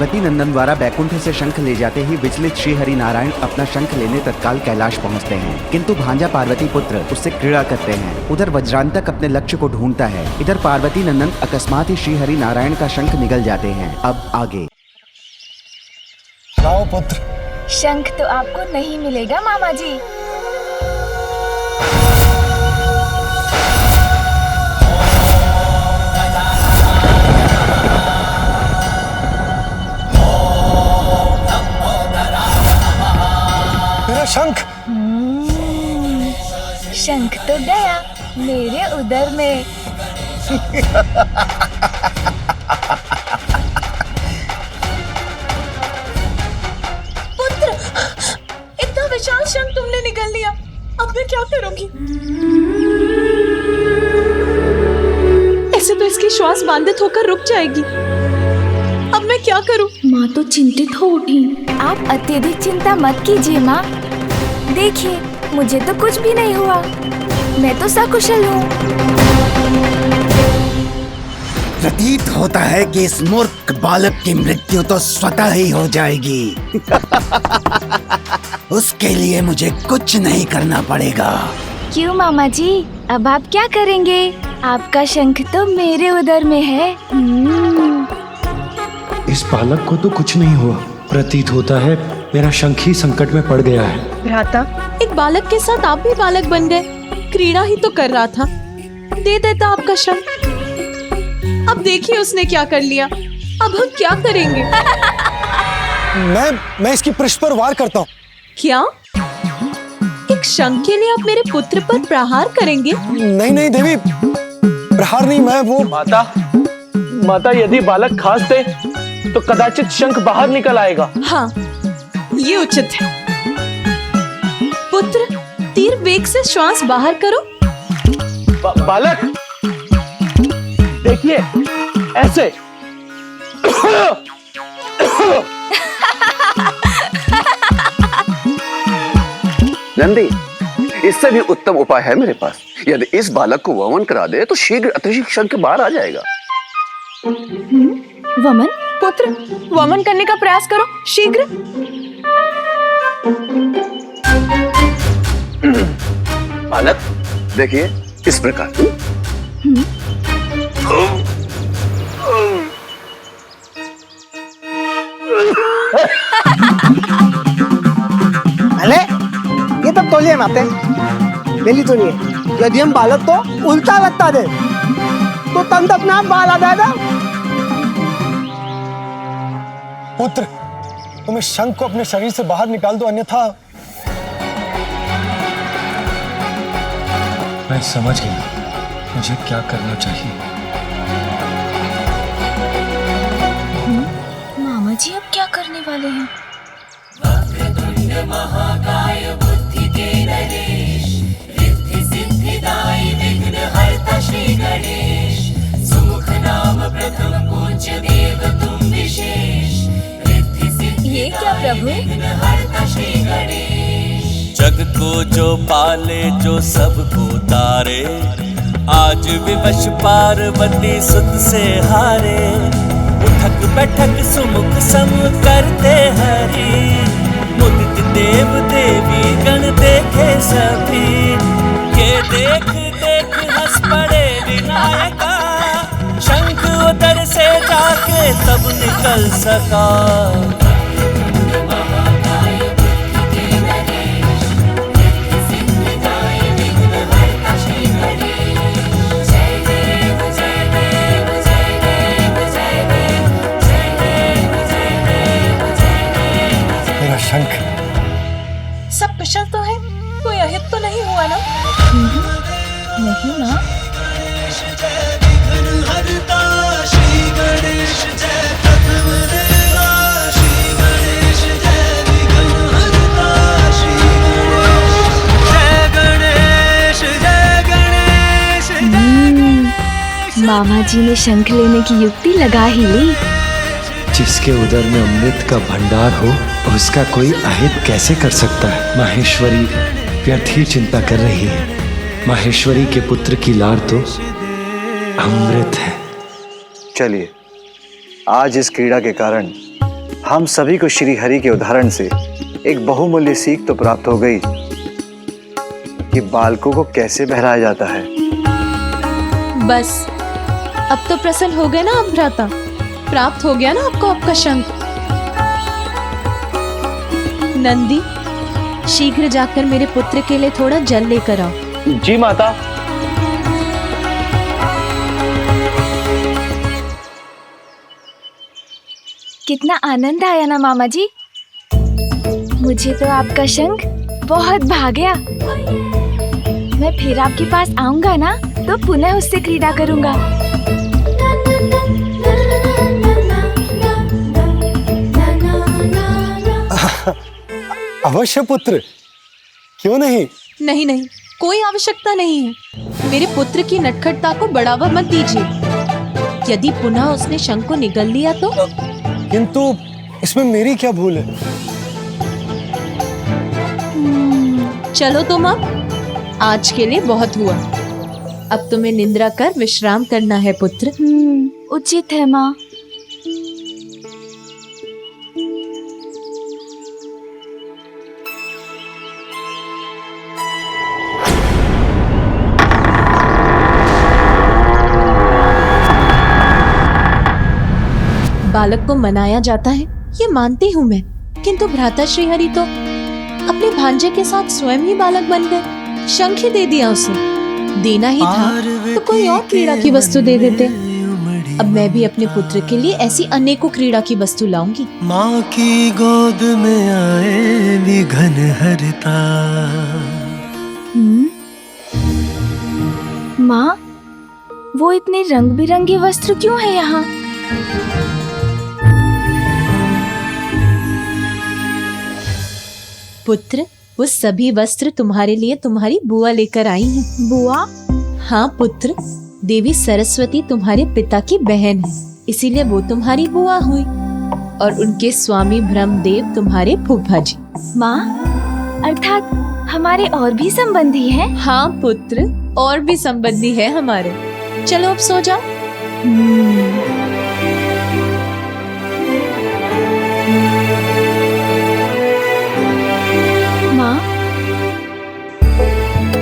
पार्वती नंदन द्वारा बैकुंठ से शंख ले जाते ही विचलित श्री हरि नारायण अपना शंख लेने तत्काल कैलाश पहुंचते हैं, किंतु भांजा पार्वती पुत्र उससे क्रीड़ा करते हैं। उधर वज्रांतक अपने लक्ष्य को ढूंढता है। इधर पार्वती नंदन अकस्मात ही श्री हरि नारायण का शंख निगल जाते हैं। अब आगे। लाओ पुत्र। शंख तो आपको नहीं मिलेगा मामा जी। मेरा शंख। शंख तो गया मेरे उदर में। पुत्र, इतना विशाल शंख तुमने निकाल लिया, अब मैं क्या करूंगी? ऐसे तो इसकी श्वास बाधित होकर रुक जाएगी। अब मैं क्या करूं? माँ तो चिंतित हो उठी। आप अत्यधिक चिंता मत कीजिए माँ। देखिए, मुझे तो कुछ भी नहीं हुआ, मैं तो सकुशल हूँ। प्रतीत होता है कि इस मूर्ख बालक की मृत्यु तो स्वतः ही हो जाएगी। उसके लिए मुझे कुछ नहीं करना पड़ेगा। क्यों मामा जी, अब आप क्या करेंगे? आपका शंख तो मेरे उदर में है। इस बालक को तो कुछ नहीं हुआ। प्रतीत होता है मेरा शंख ही संकट में पड़ गया है। भ्राता, एक बालक के साथ आप भी बालक बन गए। क्रीड़ा ही तो कर रहा था, दे देता आपका शंख। अब देखिए उसने क्या कर लिया। अब हम क्या करेंगे? मैं इसकी पृष्ठ पर वार करता हूँ। क्या? एक शंख के लिए आप मेरे पुत्र पर प्रहार करेंगे? नहीं देवी, प्रहार नहीं, मैं वो। माता, यदि बालक खास दे तो कदाचित शंख बाहर निकल आएगा। हाँ, ये उचित है। पुत्र, तीर वेग से श्वास बाहर करो। बालक, देखिए, ऐसे। नंदी, इससे भी उत्तम उपाय है मेरे पास। यदि इस बालक को वमन करा दे तो शीघ्र अतिशीघ्र शंख बाहर आ जाएगा। वमन? पुत्र, वमन करने का प्रयास करो शीघ्र। बालक, देखिए इस प्रकार। अरे ये तो तोलिए माते, मेली तोलिए। यदि हम बालक को उल्टा लगता दे तो तंत अपने आप बाहर आ जाएगा। पुत्र, तुम इस शंख को अपने शरीर से बाहर निकाल दो, अन्यथा। मैं समझ गया मुझे क्या करना चाहिए। मामा जी अब क्या करने वाले हैं? महाकाय बुद्धि के नरेश, रिद्धि सिद्धिदायी विघ्नहर्ता श्री गणेश, सुमुख नाम प्रथम पूज्य देव तुम विशेष, रिद्धि ये क्या प्रभु? विघ्नहर्ता श्री गणेश। जग को जो पाले, जो सबको तारे, आज विवश पार्वती सुत से हारे। उठक बैठक सुमुख सम करते हरि, मुदित देव देवी गण देखे सभी। ये देख देख हंस पड़े विनायका, शंख उदर से जाके तब निकल सका। शंख। सब कुशल तो है, कोई अहित तो नहीं हुआ ना? नहीं ना। मामा जी ने शंख लेने की युक्ति लगा ही ली। जिसके उदर में अमृत का भंडार हो उसका कोई अहित कैसे कर सकता है। माहेश्वरी व्यर्थ ही चिंता कर रही है। माहेश्वरी के पुत्र की लार तो अमृत है। चलिए, आज इस क्रीड़ा के कारण हम सभी को श्री हरि के उदाहरण से एक बहुमूल्य सीख तो प्राप्त हो गई कि बालकों को कैसे बहलाया जाता है। बस अब तो प्रसन्न हो गए ना आप भ्राता? प्राप्त हो गया ना आपको आपका शंख? नंदी, शीघ्र जाकर मेरे पुत्र के लिए थोड़ा जल लेकर आओ। जी माता। कितना आनंद आया ना मामा जी। मुझे तो आपका शंख बहुत भा गया। मैं फिर आपके पास आऊंगा ना तो पुनः उससे क्रीड़ा करूंगा। अवश्य पुत्र, क्यों नहीं? नहीं नहीं, कोई आवश्यकता नहीं है। मेरे पुत्र की नटखटता को बढ़ावा मत दीजिए। यदि पुनः उसने शंख को निगल लिया तो? किंतु इसमें मेरी क्या भूल है? चलो तुम अब, आज के लिए बहुत हुआ। अब तुम्हें निद्रा कर विश्राम करना है पुत्र। उचित है माँ। बालक को मनाया जाता है, ये मानती हूँ मैं, किंतु भ्राता श्रीहरि तो अपने भांजे के साथ स्वयं ही बालक बन गए। शंख ही दे दिया उसे। देना ही था तो कोई और क्रीड़ा की वस्तु दे देते। अब मैं भी अपने पुत्र के लिए ऐसी अनेकों क्रीड़ा की वस्तु लाऊंगी। माँ की गोद में आए विघन हरता। माँ, वो इतने रंग बिरंगे वस्त्र क्यों है यहाँ? पुत्र, वो सभी वस्त्र तुम्हारे लिए तुम्हारी बुआ लेकर आई है। बुआ? हाँ पुत्र, देवी सरस्वती तुम्हारे पिता की बहन है, इसीलिए वो तुम्हारी बुआ हुई। और उनके स्वामी ब्रह्मदेव तुम्हारे फूफा जी। माँ, अर्थात हमारे और भी संबंधी हैं? हाँ पुत्र, और भी संबंधी है हमारे। चलो अब सो जाओ।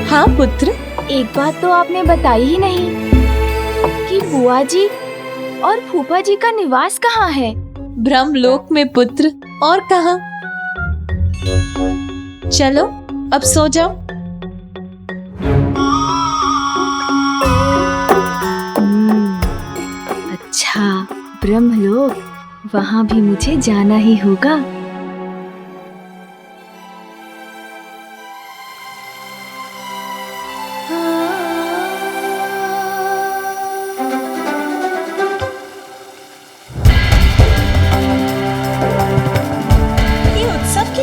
हाँ पुत्र। एक बात तो आपने बताई ही नहीं कि बुआ जी और फूफा जी का निवास कहाँ है? ब्रह्मलोक में पुत्र, और कहाँ। चलो अब सो जाओ। अच्छा, ब्रह्मलोक, वहाँ भी मुझे जाना ही होगा।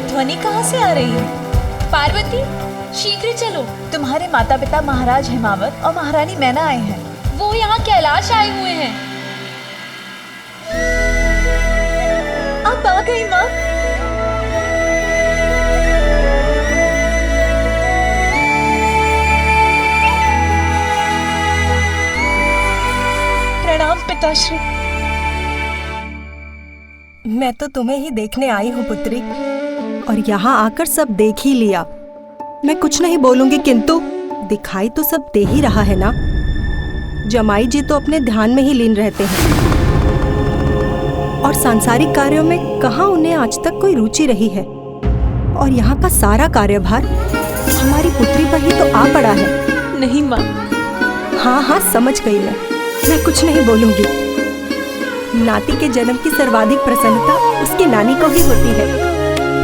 ध्वनि कहाँ से आ रही है? पार्वती, शीघ्र चलो। तुम्हारे माता पिता महाराज हिमावत और महारानी मैना आए हैं। वो यहाँ कैलाश आए हुए हैं। अब आ गई माँ। प्रणाम पिताश्री। मैं तो तुम्हें ही देखने आई हूँ पुत्री, और यहाँ आकर सब देख ही लिया। मैं कुछ नहीं बोलूंगी, किंतु दिखाई तो सब दे ही रहा है ना। जमाई जी तो अपने ध्यान में ही लीन रहते हैं, और सांसारिक कार्यों में कहाँ उन्हें आज तक कोई रुचि रही है। और यहाँ का सारा कार्यभार हमारी पुत्री पर ही तो आ पड़ा है। नहीं माँ। हाँ हाँ, समझ गई मैं कुछ नहीं बोलूंगी। नाती के जन्म की सर्वाधिक प्रसन्नता उसकी नानी को ही होती है,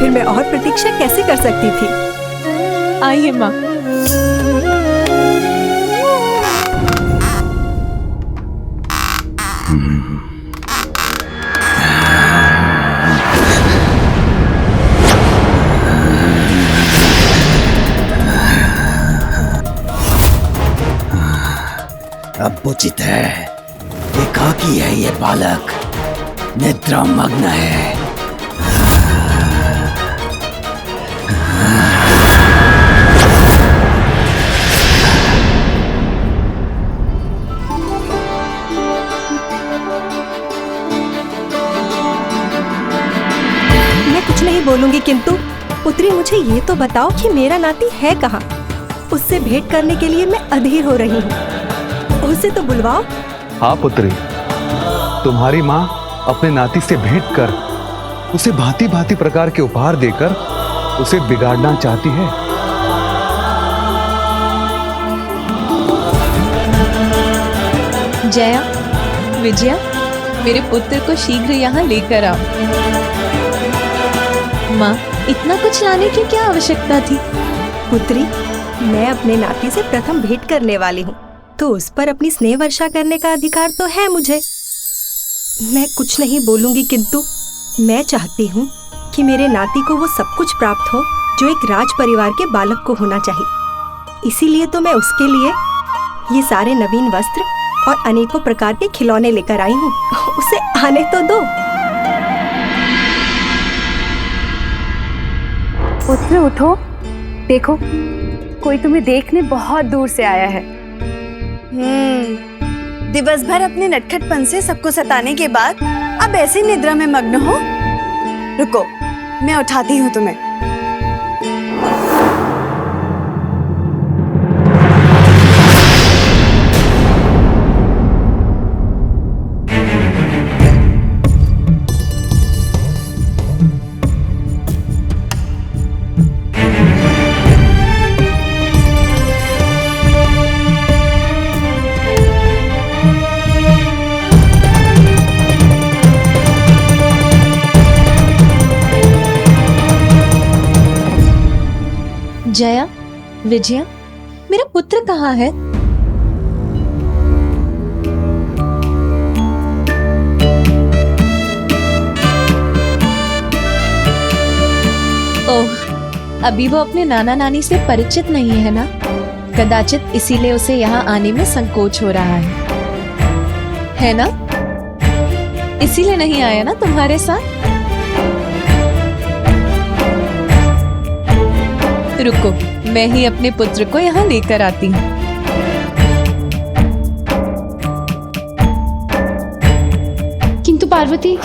फिर मैं और प्रतीक्षा कैसे कर सकती थी। आइए माँ। अब उचित है। एकाकी है ये बालक, निद्रा मग्न है। नहीं बोलूंगी, किंतु पुत्री मुझे ये तो बताओ कि मेरा नाती है कहाँ? उससे भेंट करने के लिए मैं अधीर हो रही हूँ। उसे तो बुलवाओ। हाँ पुत्री, तुम्हारी माँ अपने नाती से भेंट कर उसे भांति भांति प्रकार के उपहार देकर उसे बिगाड़ना चाहती है। जया, विजया, मेरे पुत्र को शीघ्र यहाँ लेकर आओ। माँ, इतना कुछ लाने की क्या आवश्यकता थी? पुत्री, मैं अपने नाती से प्रथम भेंट करने वाली हूँ, तो उस पर अपनी स्नेह वर्षा करने का अधिकार तो है मुझे। मैं कुछ नहीं बोलूंगी, किंतु मैं चाहती हूँ कि मेरे नाती को वो सब कुछ प्राप्त हो जो एक राज परिवार के बालक को होना चाहिए। इसीलिए तो मैं उसके लिए ये सारे नवीन वस्त्र और अनेकों प्रकार के खिलौने लेकर आई हूँ। उसे आने तो दो। पुत्र उठो, देखो कोई तुम्हें देखने बहुत दूर से आया है। दिवस भर अपने नटखटपन से सबको सताने के बाद अब ऐसी निद्रा में मग्न हो। रुको, मैं उठाती हूँ तुम्हें। जया, विजया, मेरा पुत्र कहाँ है? ओह, अभी वो अपने नाना नानी से परिचित नहीं है ना? कदाचित इसीलिए उसे यहाँ आने में संकोच हो रहा है ना? इसीलिए नहीं आया ना तुम्हारे साथ? रुको, मैं ही अपने पुत्र को यहाँ लेकर आती हूँ। किंतु पार्वती,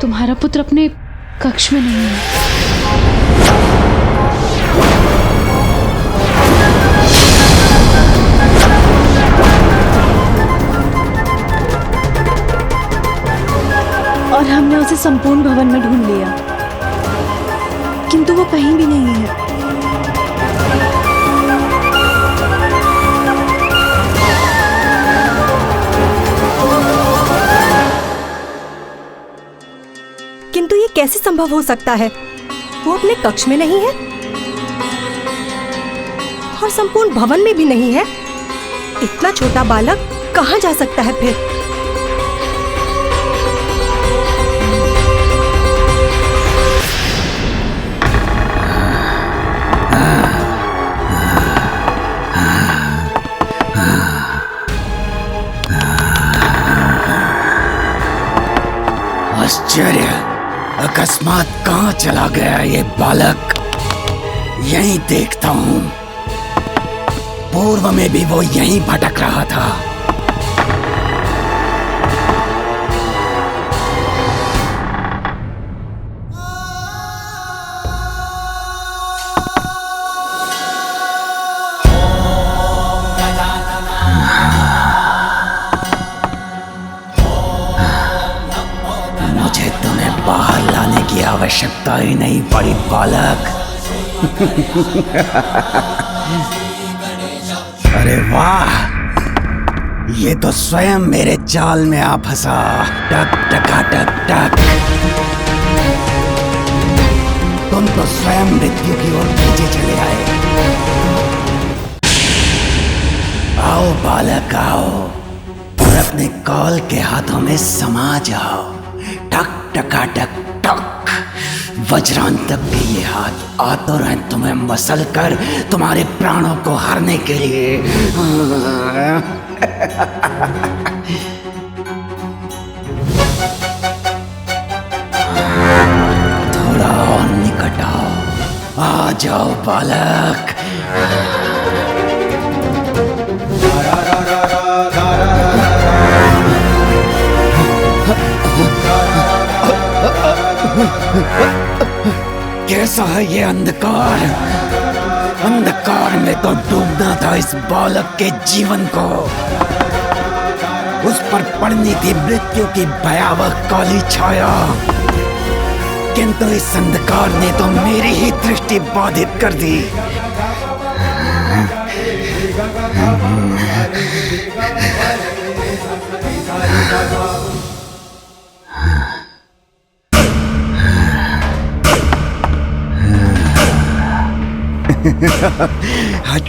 तुम्हारा पुत्र अपने कक्ष में नहीं है। और हमने उसे संपूर्ण भवन में ढूंढ लिया, किंतु वो कहीं भी नहीं है। किंतु ये कैसे संभव हो सकता है? वो अपने कक्ष में नहीं है और संपूर्ण भवन में भी नहीं है। इतना छोटा बालक कहाँ जा सकता है फिर? आश्चर्य, अकस्मात कहाँ चला गया ये बालक? यहीं देखता हूँ। पूर्व में भी वो यहीं भटक रहा था। आवश्यकता ही नहीं पड़ी बालक। अरे वाह, ये तो स्वयं मेरे जाल में आ फंसा। टक टका टक टक। तुम तो स्वयं मृत्यु की ओर खींचे चले आए। आओ बालक आओ, और अपने कौल के हाथों में समा जाओ। टक टका टक टक। वज्रांतक के ये हाथ आतुर हैं तुम्हें मसल कर तुम्हारे प्राणों को हरने के लिए। थोड़ा और निकट आओ, आ जाओ बालक। सा है ये अंधकार? अंधकार में तो डूबना था इस बालक के जीवन को। उस पर पड़नी थी मृत्यु की भयावह काली छाया, किंतु इस अंधकार ने तो मेरी ही दृष्टि बाधित कर दी।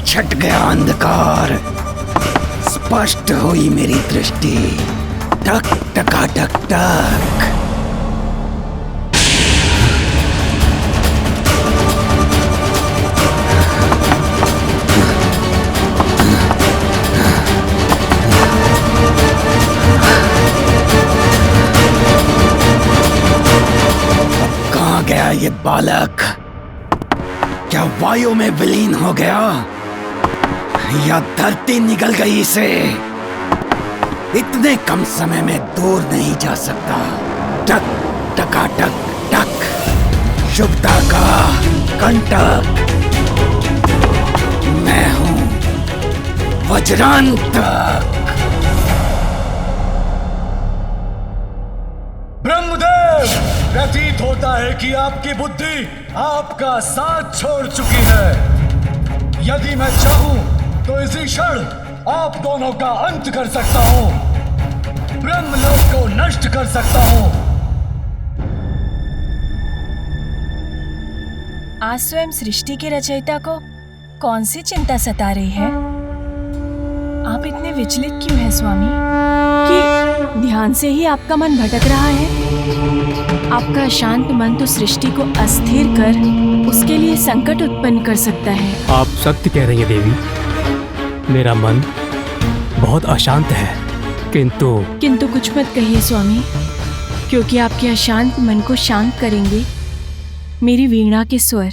छट गया अंधकार, स्पष्ट हुई मेरी दृष्टि। टक टका टक टक। अब कहाँ गया ये बालक? क्या वायु में विलीन हो गया या धरती निगल गई इसे? इतने कम समय में दूर नहीं जा सकता। टक टका टक टक। शुभता का कंटक। मैं हूं वज्रांतक। ब्रह्मदेव, प्रतीत होता है कि आपकी बुद्धि आपका साथ छोड़ चुकी है। यदि मैं चाहूं तो इसी क्षण आप दोनों का अंत कर सकता हूं, ब्रह्मलोक को नष्ट कर सकता हूं। आज स्वयं सृष्टि के रचयिता को कौन सी चिंता सता रही है? आप इतने विचलित क्यों हैं स्वामी? कि ध्यान से ही आपका मन भटक रहा है? आपका अशांत मन तो सृष्टि को अस्थिर कर उसके लिए संकट उत्पन्न कर सकता है। आप सत्य कह रही हैं देवी, मेरा मन बहुत अशांत है, किंतु कुछ मत कहिए स्वामी, क्योंकि आपके अशांत मन को शांत करेंगे मेरी वीणा के स्वर।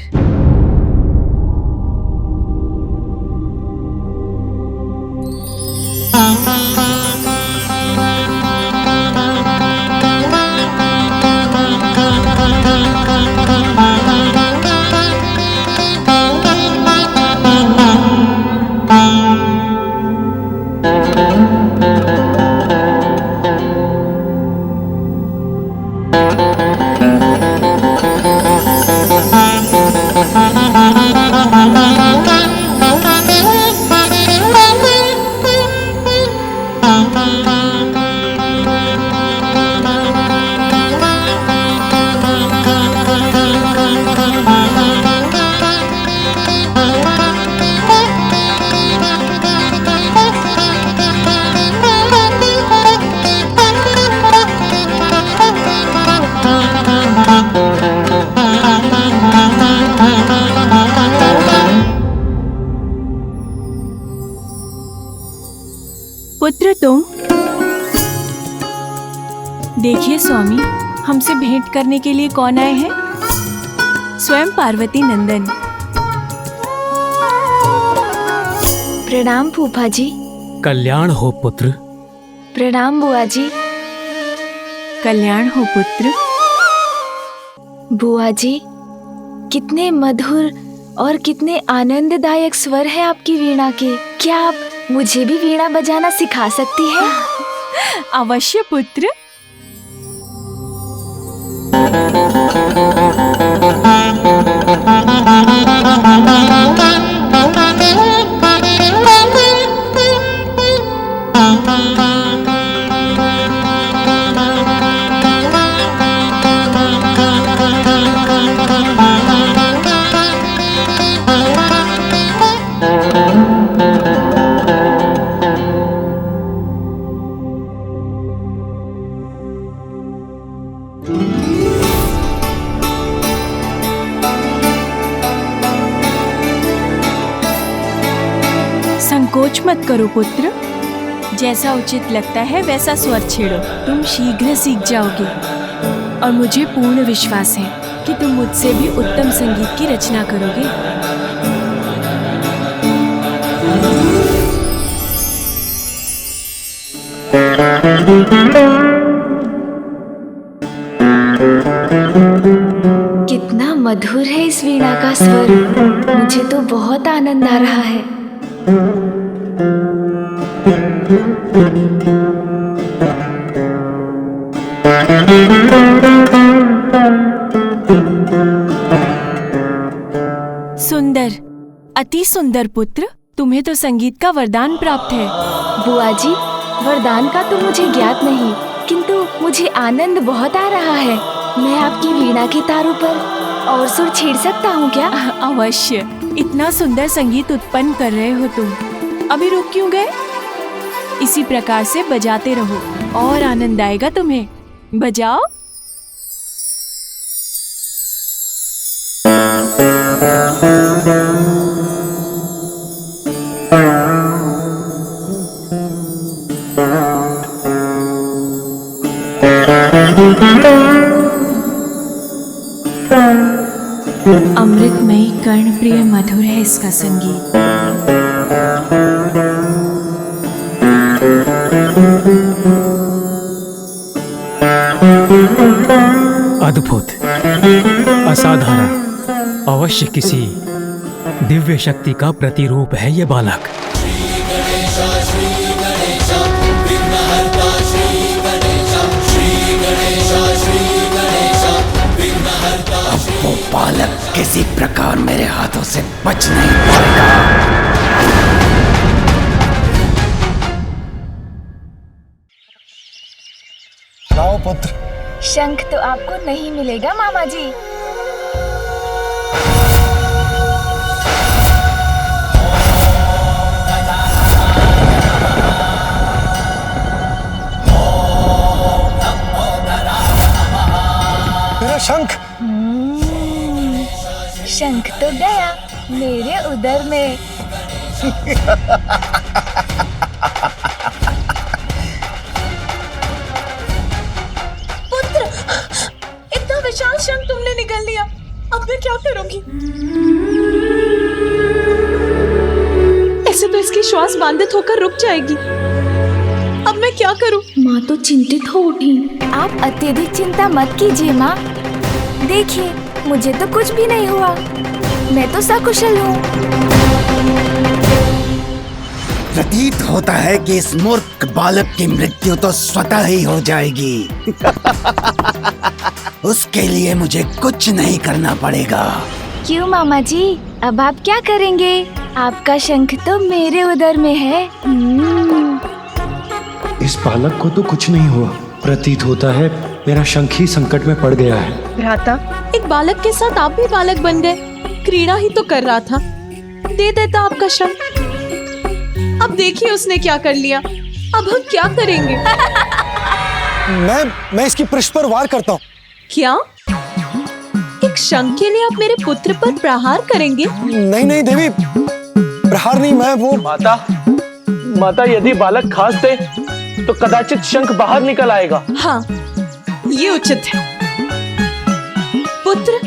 पुत्र तुम देखिए स्वामी, हमसे भेंट करने के लिए कौन आए हैं? स्वयं पार्वती नंदन। प्रणाम फूफा जी। कल्याण हो पुत्र। प्रणाम बुआ जी। कल्याण हो पुत्र। बुआ जी, कितने मधुर और कितने आनंददायक स्वर है आपकी वीणा के। क्या आप मुझे भी वीणा बजाना सिखा सकती हैं? अवश्य पुत्र। संकोच मत करो पुत्र, जैसा उचित लगता है वैसा स्वर छेड़ो, तुम शीघ्र सीख जाओगे। और मुझे पूर्ण विश्वास है कि तुम मुझसे भी उत्तम संगीत की रचना करोगे। कितना मधुर है इस वीणा का स्वर। मुझे तो बहुत आनंद आ रहा है। सुंदर, अति सुंदर पुत्र। तुम्हें तो संगीत का वरदान प्राप्त है। बुआ जी, वरदान का तो मुझे ज्ञात नहीं, किंतु मुझे आनंद बहुत आ रहा है। मैं आपकी वीणा के तारों पर और सुर छेड़ सकता हूँ क्या? अवश्य। इतना सुंदर संगीत उत्पन्न कर रहे हो तुम, अभी रुक क्यों गए? इसी प्रकार से बजाते रहो और आनंद आएगा तुम्हें। बजाओ। अमृतमयी कर्णप्रिय मधुर है इसका संगीत। अद्भुत, असाधारण, अवश्य किसी दिव्य शक्ति का प्रतिरूप है ये बालक। वो बालक किसी प्रकार मेरे हाथों से बच नहीं पाएगा। लाओ पुत्र। शंख तो आपको नहीं मिलेगा मामा जी। मेरा शंख। शंख तो गया मेरे उदर में। पुत्र, इतना विशाल शंख तुमने निकाल लिया, अब मैं क्या करूंगी? ऐसे तो इसकी श्वास बाधित होकर रुक जाएगी। अब मैं क्या करूं? माँ तो चिंतित हो उठी। आप अत्यधिक चिंता मत कीजिए माँ। देखिए, मुझे तो कुछ भी नहीं हुआ, मैं तो सकुशल हूँ। प्रतीत होता है कि इस मूर्ख बालक की मृत्यु तो स्वतः ही हो जाएगी। उसके लिए मुझे कुछ नहीं करना पड़ेगा। क्यों मामा जी, अब आप क्या करेंगे? आपका शंख तो मेरे उदर में है। इस बालक को तो कुछ नहीं हुआ। प्रतीत होता है मेरा शंख ही संकट में पड़ गया है। भ्राता, एक बालक के साथ आप भी बालक बन गए। क्रीड़ा ही तो कर रहा था, दे देता आपका शंख। अब देखिए उसने क्या कर लिया। अब हम क्या करेंगे? मैं इसकी पृष्ठ पर वार करता हूँ। क्या? एक शंख के लिए आप मेरे पुत्र पर प्रहार करेंगे? नहीं नहीं देवी, प्रहार नहीं, मैं वो। माता, यदि बालक खास दे तो कदाचित शंख बाहर निकल आएगा। हाँ, ये उचित है। पुत्र,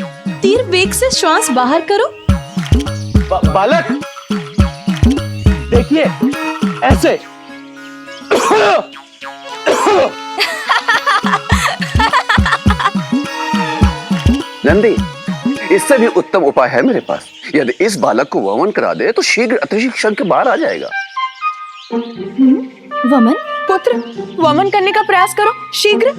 तीर वेग से श्वास बाहर करो। बालक, देखिए, ऐसे। नंदी, इससे भी उत्तम उपाय है मेरे पास। यदि इस बालक को वमन करा दे तो शीघ्र अतिशीघ्र शंख बाहर आ जाएगा। वमन? पुत्र, वमन करने का प्रयास करो शीघ्र।